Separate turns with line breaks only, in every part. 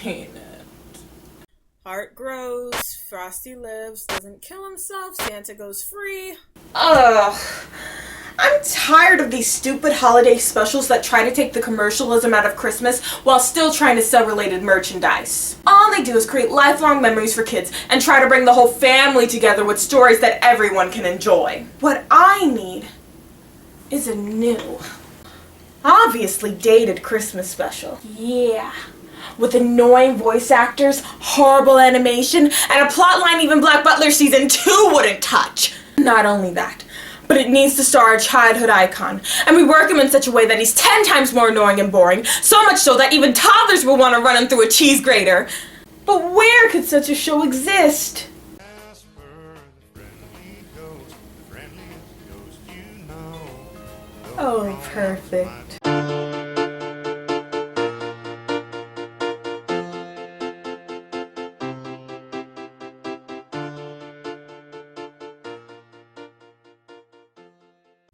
Peanut. Heart grows, Frosty lives, doesn't kill himself, Santa goes free. Ugh. I'm tired of these stupid holiday specials that try to take the commercialism out of Christmas while still trying to sell related merchandise. All they do is create lifelong memories for kids and try to bring the whole family together with stories that everyone can enjoy. What I need is a new, obviously dated Christmas special. Yeah. With annoying voice actors, horrible animation, and a plotline even Black Butler Season 2 wouldn't touch. Not only that, but it needs to star a childhood icon, and we work him in such a way that he's 10 times more annoying and boring, so much so that even toddlers will want to run him through a cheese grater. But where could such a show exist? Oh, perfect.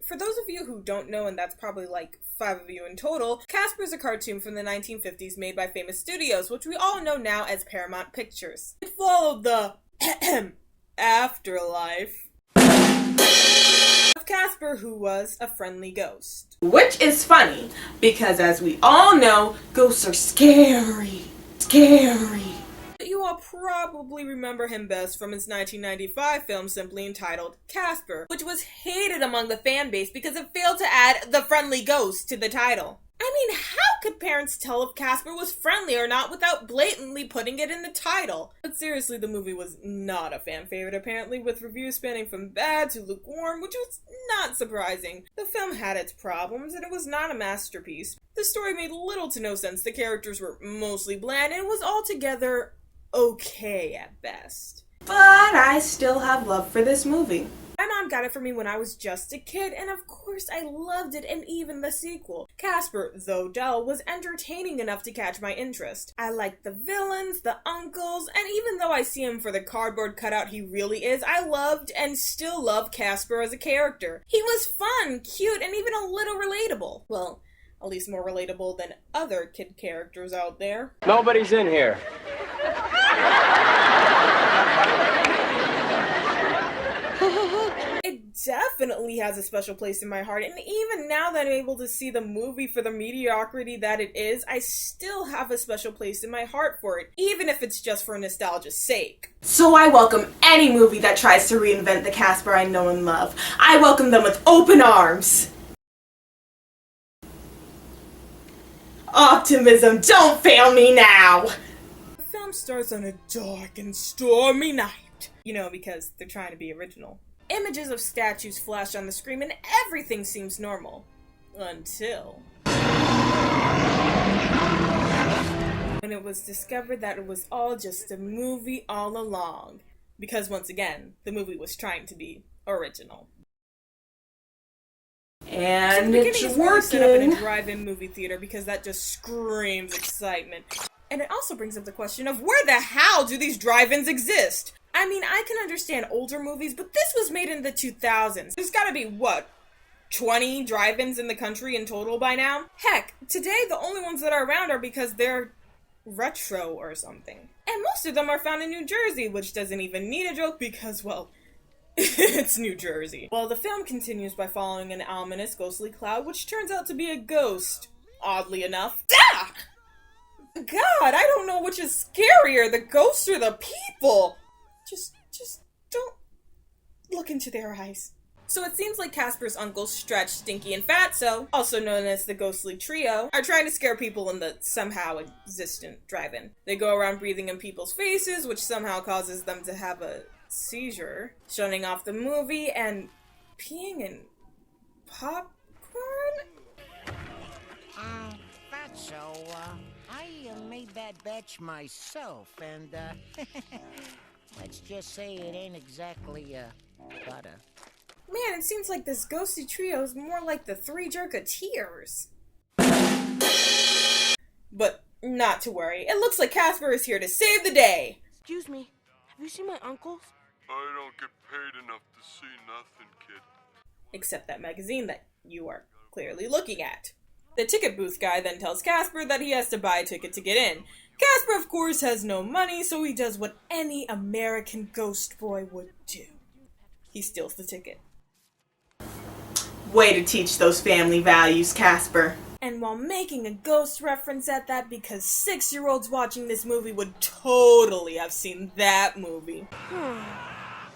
For those of you who don't know, and that's probably like 5 of you in total, Casper is a cartoon from the 1950s made by famous studios, which we all know now as Paramount Pictures. It followed the afterlife of Casper, who was a friendly ghost. Which is funny, because as we all know, ghosts are scary. You all probably remember him best from his 1995 film simply entitled Casper, which was hated among the fan base because it failed to add the friendly ghost to the title. I mean, how could parents tell if Casper was friendly or not without blatantly putting it in the title? But seriously, the movie was not a fan favorite apparently, with reviews spanning from bad to lukewarm, which was not surprising. The film had its problems, and it was not a masterpiece. The story made little to no sense, the characters were mostly bland, and it was altogether okay at best. But I still have love for this movie. My mom got it for me when I was just a kid, and of course I loved it, and even the sequel. Casper, though dull, was entertaining enough to catch my interest. I liked the villains, the uncles, and even though I see him for the cardboard cutout he really is, I loved and still love Casper as a character. He was fun, cute, and even a little relatable. Well, at least more relatable than other kid characters out there.
Nobody's in here.
It definitely has a special place in my heart, and even now that I'm able to see the movie for the mediocrity that it is, I still have a special place in my heart for it, even if it's just for nostalgia's sake. So I welcome any movie that tries to reinvent the Casper I know and love. I welcome them with open arms. Optimism, don't fail me now! The film starts on a dark and stormy night. You know, because they're trying to be original. Images of statues flash on the screen and everything seems normal. Until... when it was discovered that it was all just a movie all along. Because once again, the movie was trying to be original. And it's working. Set up in a drive-in movie theater because that just screams excitement. And it also brings up the question of where the hell do these drive-ins exist? I mean, I can understand older movies, but this was made in the 2000s. There's gotta be, what, 20 drive-ins in the country in total by now? Heck, today the only ones that are around are because they're retro or something. And most of them are found in New Jersey, which doesn't even need a joke because, well, it's New Jersey. Well, the film continues by following an ominous, ghostly cloud, which turns out to be a ghost, oddly enough. Ah! God, I don't know which is scarier, the ghosts or the people! Just don't look into their eyes. So it seems like Casper's uncles Stretch, Stinky, and Fatso, also known as the Ghostly Trio, are trying to scare people in the somehow existent drive-in. They go around breathing in people's faces, which somehow causes them to have a seizure, shutting off the movie, and peeing in popcorn?
Fatso, I made that batch myself, and, let's just say it ain't exactly, butter.
Man, it seems like this ghostly trio is more like the Three Jerketeers. But not to worry, it looks like Casper is here to save the day!
Excuse me, have you seen my uncles?
I don't get paid enough to see nothing, kid.
Except that magazine that you are clearly looking at. The ticket booth guy then tells Casper that he has to buy a ticket to get in. Casper, of course, has no money, so he does what any American ghost boy would do. He steals the ticket.
Way to teach those family values, Casper.
And while making a ghost reference at that, because 6-year-olds watching this movie would totally have seen that movie.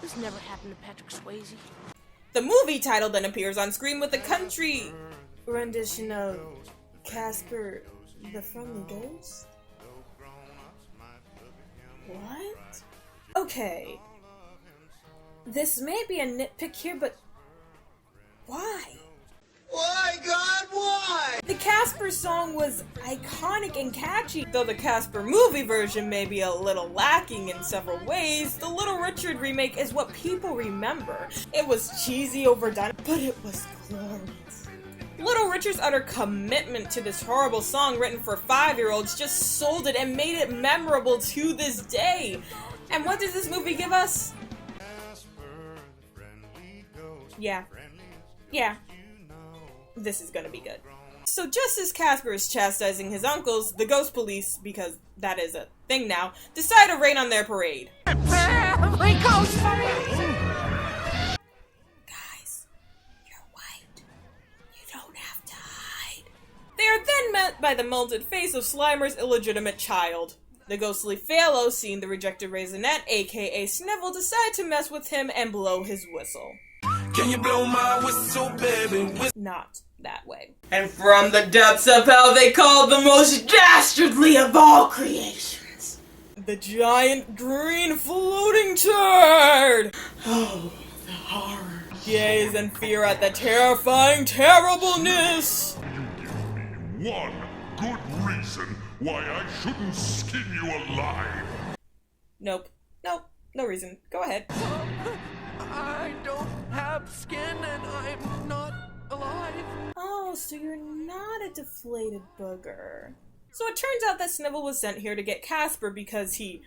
This never happened to Patrick Swayze.
The movie title then appears on screen with a country rendition of Casper the Friendly Ghost? What? Okay. This may be a nitpick here, but why?
Why, God, why?
The Casper song was iconic and catchy. Though the Casper movie version may be a little lacking in several ways, the Little Richard remake is what people remember. It was cheesy, overdone, but it was glorious. Little Richard's utter commitment to this horrible song written for 5-year-olds just sold it and made it memorable to this day. And what does this movie give us? Yeah. This is gonna be good. So just as Casper is chastising his uncles, the ghost police, because that is a thing now, decide to rain on their parade.
Family ghost parade!
Guys, you're white. You don't have to hide. They are then met by the melted face of Slimer's illegitimate child. The ghostly Phalo, seeing the rejected Raisinette, aka Snivel, decide to mess with him and blow his whistle.
Can you blow my whistle, baby?
Not that way.
And from the depths of hell they called the most dastardly of all creations.
The giant green floating turd!
Oh, the horror.
Gaze in fear at the terrifying terribleness!
You give me one good reason why I shouldn't skin you alive.
Nope, no reason. Go ahead.
I don't have skin and I'm not alive.
Oh, so you're not a deflated booger. So it turns out that Snivel was sent here to get Casper because he,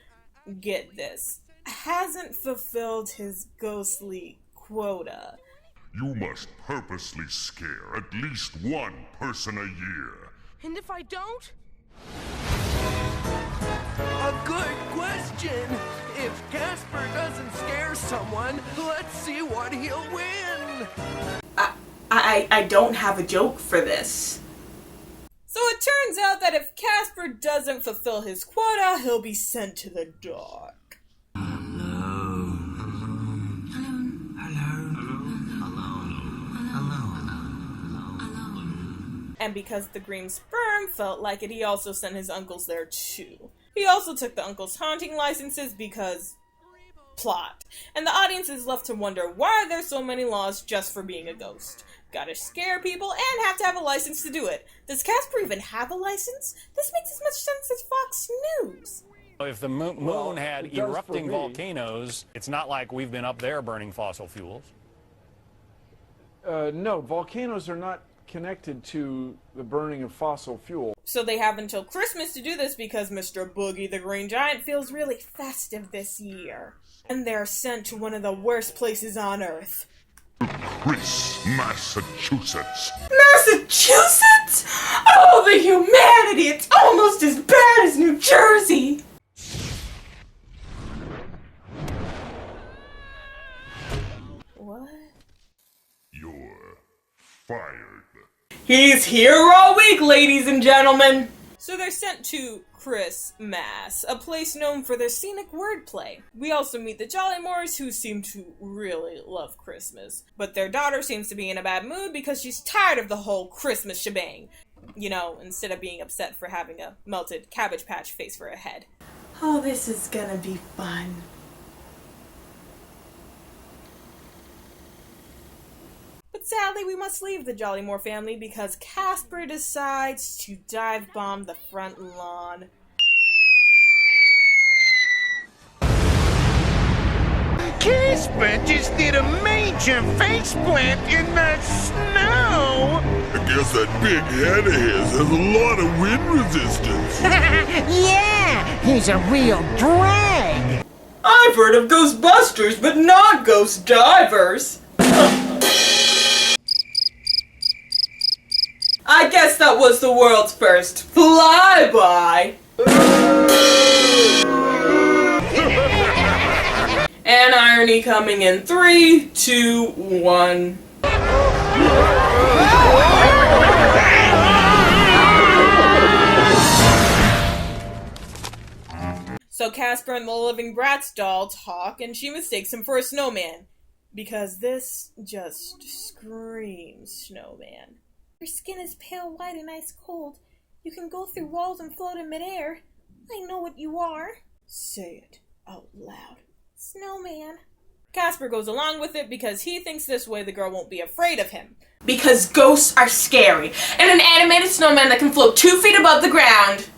get this, hasn't fulfilled his ghostly quota.
You must purposely scare at least one person a year.
And if I don't?
A good question. If Casper doesn't scare someone, let's see what he'll win.
I don't have a joke for this.
So it turns out that if Casper doesn't fulfill his quota, he'll be sent to the dark. And because the green sperm felt like it, he also sent his uncles there too. He also took the uncles' haunting licenses because plot. And the audience is left to wonder, why are there so many laws just for being a ghost? Gotta scare people and have to have a license to do it. Does Casper even have a license? This makes as much sense as Fox News.
If the moon had erupting volcanoes, it's not like we've been up there burning fossil fuels.
No, volcanoes are not connected to the burning of fossil fuel.
So they have until Christmas to do this because Mr. Boogie the Green Giant feels really festive this year. And they're sent to one of the worst places on Earth.
Chris, Massachusetts.
Massachusetts? Oh, the humanity! It's almost as bad as New Jersey!
What?
You're fired.
He's here all week, ladies and gentlemen!
So they're sent to Chris Mass, a place known for their scenic wordplay. We also meet the Jollymores, who seem to really love Christmas. But their daughter seems to be in a bad mood because she's tired of the whole Christmas shebang. You know, instead of being upset for having a melted Cabbage Patch face for a head.
Oh, this is gonna be fun.
But sadly, we must leave the Jollymore family because Casper decides to dive bomb the front lawn.
Casper just did a major faceplant in the snow!
I guess that big head of his has a lot of wind resistance.
Yeah, he's a real drag!
I've heard of Ghostbusters, but not Ghost Divers. I guess that was the world's first flyby. And irony coming in 3, 2, 1.
So Casper and the living Bratz doll talk, and she mistakes him for a snowman. Because this just screams snowman. Your skin is pale white and ice cold. You can go through walls and float in midair. I know what you are. Say it out loud. Snowman. Casper goes along with it because he thinks this way the girl won't be afraid of him.
Because ghosts are scary, and an animated snowman that can float 2 feet above the ground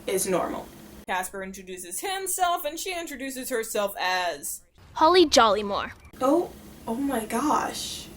is normal.
Casper introduces himself, and she introduces herself as
Holly Jollymore.
Oh my gosh.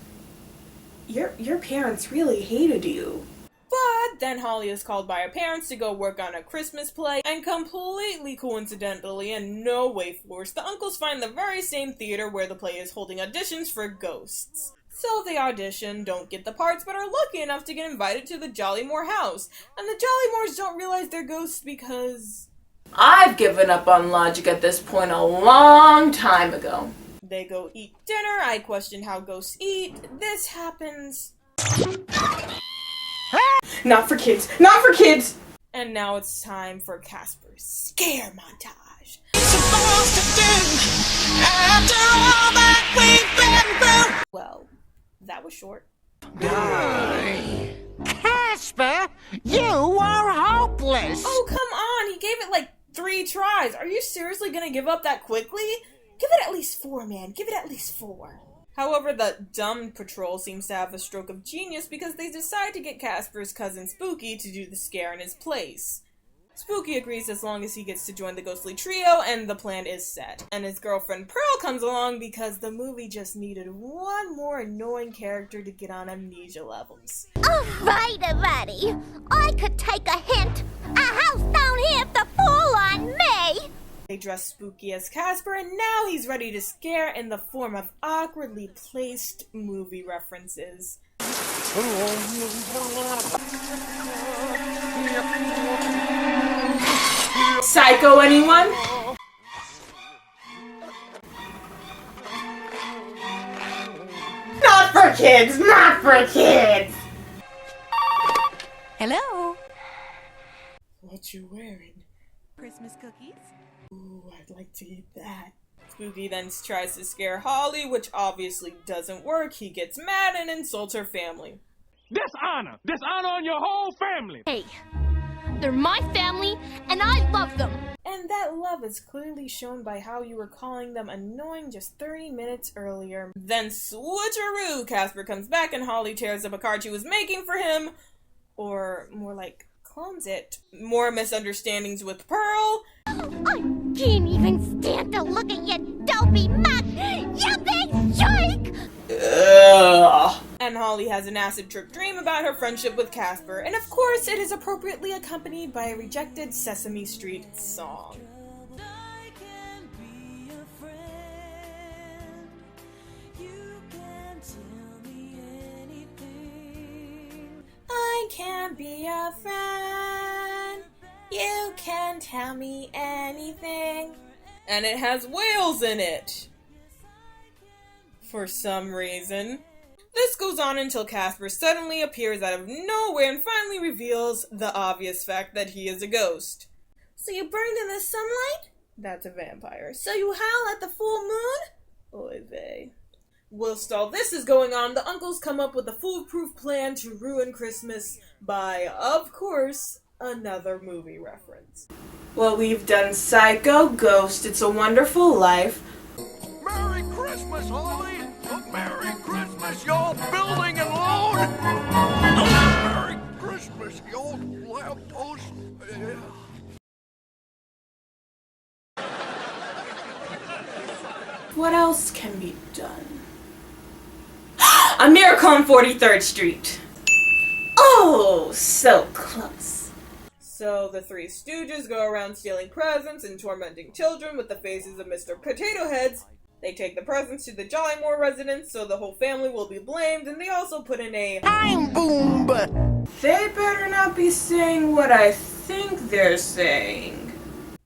Your parents really hated you.
But then Holly is called by her parents to go work on a Christmas play, and completely coincidentally and no way forced, the uncles find the very same theater where the play is holding auditions for ghosts. So they audition, don't get the parts, but are lucky enough to get invited to the Jollymore house. And the Jollymores don't realize they're ghosts because
I've given up on logic at this point a long time ago.
They go eat dinner, I question how ghosts eat, this happens.
Not for kids, not for kids!
And now it's time for Casper's scare montage. Well, that was short.
Casper, you are hopeless!
Oh, come on! He gave it like 3 tries. Are you seriously gonna give up that quickly? Give it at least 4, man. Give it at least 4. However, the dumb patrol seems to have a stroke of genius because they decide to get Casper's cousin Spooky to do the scare in his place. Spooky agrees as long as he gets to join the ghostly trio, and the plan is set. And his girlfriend Pearl comes along because the movie just needed one more annoying character to get on amnesia levels.
Alrighty, buddy. I could take a hint. A house don't have to fall on me.
They dress Spooky as Casper, and now he's ready to scare in the form of awkwardly placed movie references.
Psycho, anyone? Not for kids, not for kids!
Hello.
What you wearing?
Christmas cookies?
Ooh, I'd like to eat that. Spooky then tries to scare Holly, which obviously doesn't work. He gets mad and insults her family.
Dishonor! Dishonor on your whole family!
Hey, they're my family, and I love them!
And that love is clearly shown by how you were calling them annoying just 30 minutes earlier. Then switcheroo! Casper comes back and Holly tears up a card she was making for him. Or more like, clones it. More misunderstandings with Pearl.
I can't even stand to look at you, dopey mutt! You big jerk!
Ugh.
And Holly has an acid trip dream about her friendship with Casper, and of course it is appropriately accompanied by a rejected Sesame Street song. I can be a friend, you can tell me anything. And it has whales in it. For some reason. This goes on until Casper suddenly appears out of nowhere and finally reveals the obvious fact that he is a ghost. So you burned in the sunlight? That's a vampire. So you howl at the full moon? Oy vey. Whilst all this is going on, the uncles come up with a foolproof plan to ruin Christmas by, of course, another movie reference.
Well, we've done Psycho, Ghost, It's a Wonderful Life.
Merry Christmas, Holly! Merry Christmas, y'all building and load! Merry Christmas, y'all lamppost!
What else can be done? A Miracle on 43rd Street. Oh, so close.
So the Three Stooges go around stealing presents and tormenting children with the faces of Mr. Potato Heads They take the presents to the Jollymore residence, so the whole family will be blamed, and they also put in a
time boom.
They better not be saying what I think they're saying.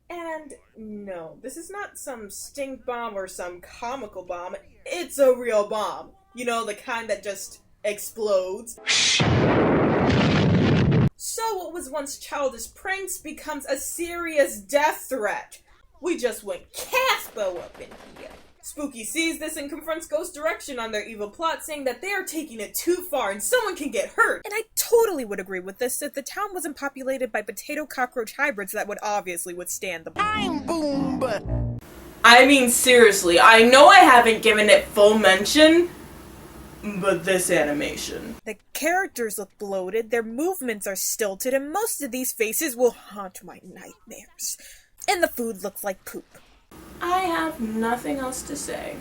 And no, this is not some stink bomb or some comical bomb. It's a real bomb. You know, the kind that just explodes. So what was once childish pranks becomes a serious death threat. We just went Casper up in here. Spooky sees this and confronts Ghost Direction on their evil plot, saying that they are taking it too far and someone can get hurt. And I totally would agree with this if the town wasn't populated by potato cockroach hybrids that would obviously withstand the
time boom.
I mean, seriously, I know I haven't given it full mention, but this animation.
The characters look bloated, their movements are stilted, and most of these faces will haunt my nightmares. And the food looks like poop.
I have nothing else to say.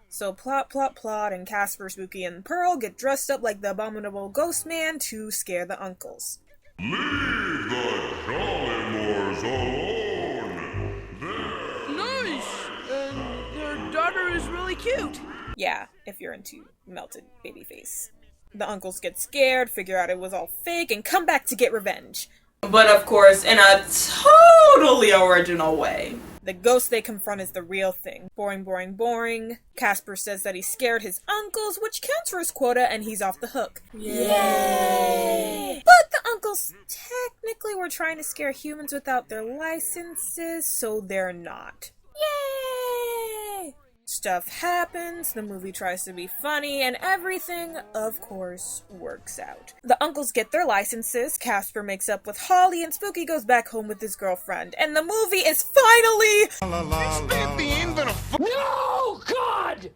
So plot, and Casper, Spooky, and Pearl get dressed up like the abominable ghost man to scare the uncles.
Leave the Jollymores alone!
Nice! And their daughter is really cute.
Yeah, if you're into melted baby face. The uncles get scared, figure out it was all fake, and come back to get revenge.
But of course, in a totally original way.
The ghost they confront is the real thing. Boring. Casper says that he scared his uncles, which counts for his quota, and he's off the hook. Yay! But the uncles technically were trying to scare humans without their licenses, so they're not. Yay! Stuff happens, the movie tries to be funny, and everything, of course, works out. The uncles get their licenses, Casper makes up with Holly, and Spooky goes back home with his girlfriend. And the movie is finally...
No, God!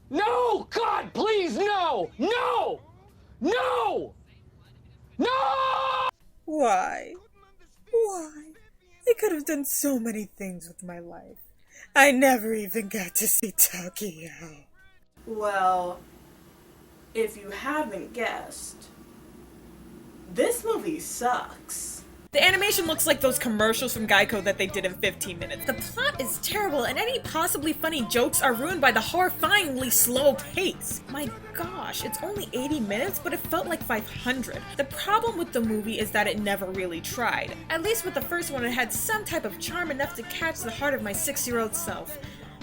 No, God, please, no! No! No! No!
Why? I could have done so many things with my life. I never even got to see Tokyo.
Well, if you haven't guessed, this movie sucks.
The animation looks like those commercials from Geico that they did in 15 minutes. The plot is terrible, and any possibly funny jokes are ruined by the horrifyingly slow pace. My gosh, it's only 80 minutes, but it felt like 500. The problem with the movie is that it never really tried. At least with the first one, it had some type of charm enough to catch the heart of my 6-year-old self.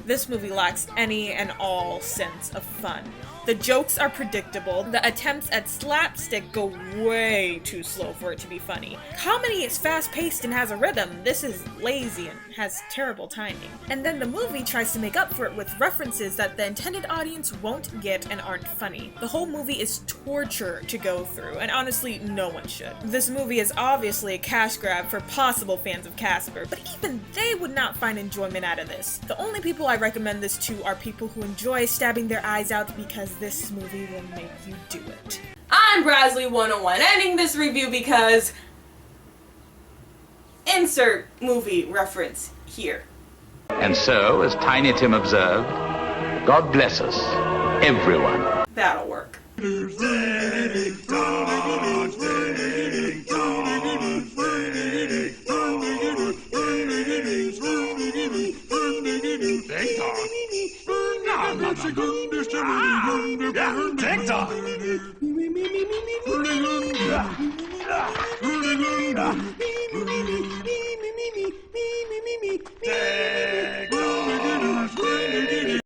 This movie lacks any and all sense of fun. The jokes are predictable, the attempts at slapstick go way too slow for it to be funny. Comedy is fast-paced and has a rhythm. This is lazy and has terrible timing. And then the movie tries to make up for it with references that the intended audience won't get and aren't funny. The whole movie is torture to go through, and honestly, no one should. This movie is obviously a cash grab for possible fans of Casper, but even they would not find enjoyment out of this. The only people I recommend this to are people who enjoy stabbing their eyes out because this movie will make you do it.
I'm Brasley101, ending this review because... insert movie reference here.
And so, as Tiny Tim observed, God bless us, everyone.
That'll work.
TikTok.